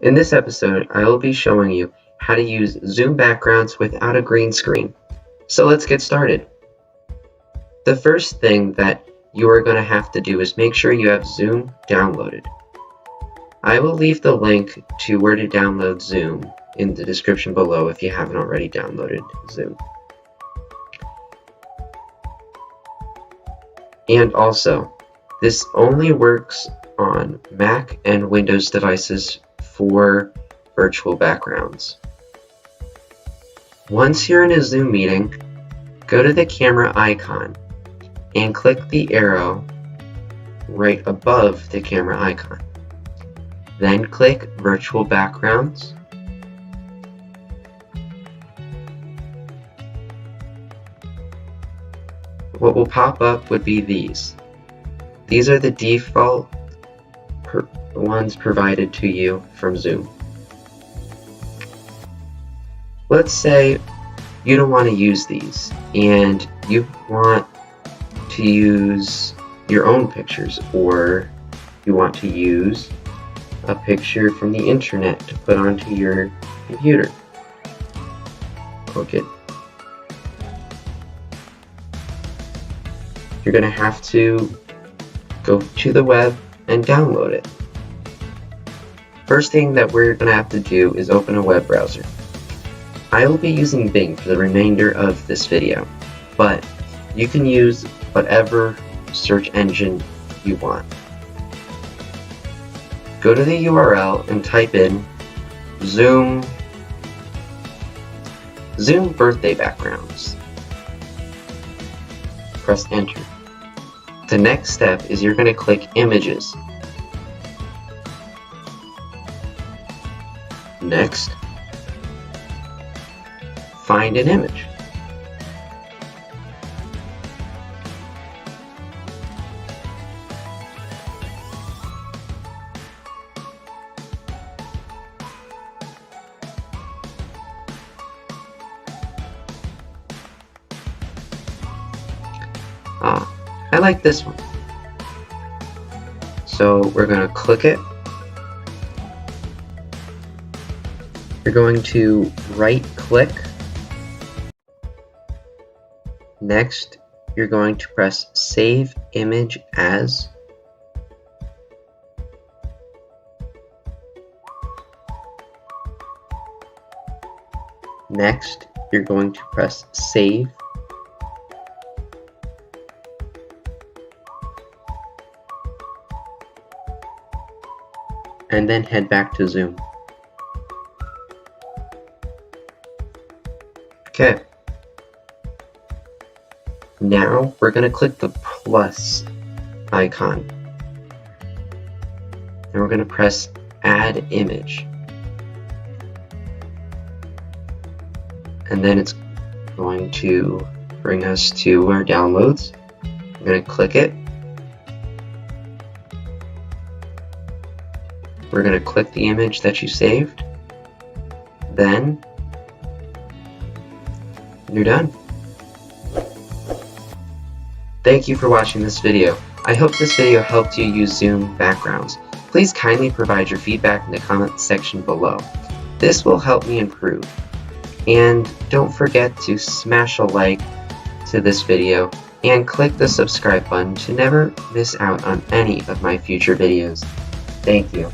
In this episode, I will be showing you how to use Zoom backgrounds without a green screen. So let's get started. The first thing that you are going to have to do is make sure you have Zoom downloaded. I will leave the link to where to download Zoom in the description below if you haven't already downloaded Zoom. And also, this only works on Mac and Windows devices for virtual backgrounds. Once you're in a Zoom meeting, go to the camera icon and click the arrow right above the camera icon. Then click Virtual Backgrounds. What will pop up would be these. These are the default ones provided to you from Zoom. Let's say you don't want to use these and you want to use your own pictures, or you want to use a picture from the internet to put onto your computer. Click it. You're going to have to go to the web and download it. First thing that we're going to have to do is open a web browser. I will be using Bing for the remainder of this video, but you can use whatever search engine you want. Go to the URL and type in Zoom birthday backgrounds. Press enter. The next step is you're going to click Images. Next, find an image. I like this one. So we're going to click it. You're going to right click. Next, you're going to press Save Image As. Next, you're going to press Save. And then head back to Zoom. Okay. Now we're going to click the plus icon. And we're going to press Add Image. And then it's going to bring us to our downloads. I'm going to click it. We're going to click the image that you saved. Then you're done. Thank you for watching this video. I hope this video helped you use Zoom backgrounds. Please kindly provide your feedback in the comment section below. This will help me improve. And don't forget to smash a like to this video and click the subscribe button to never miss out on any of my future videos. Thank you.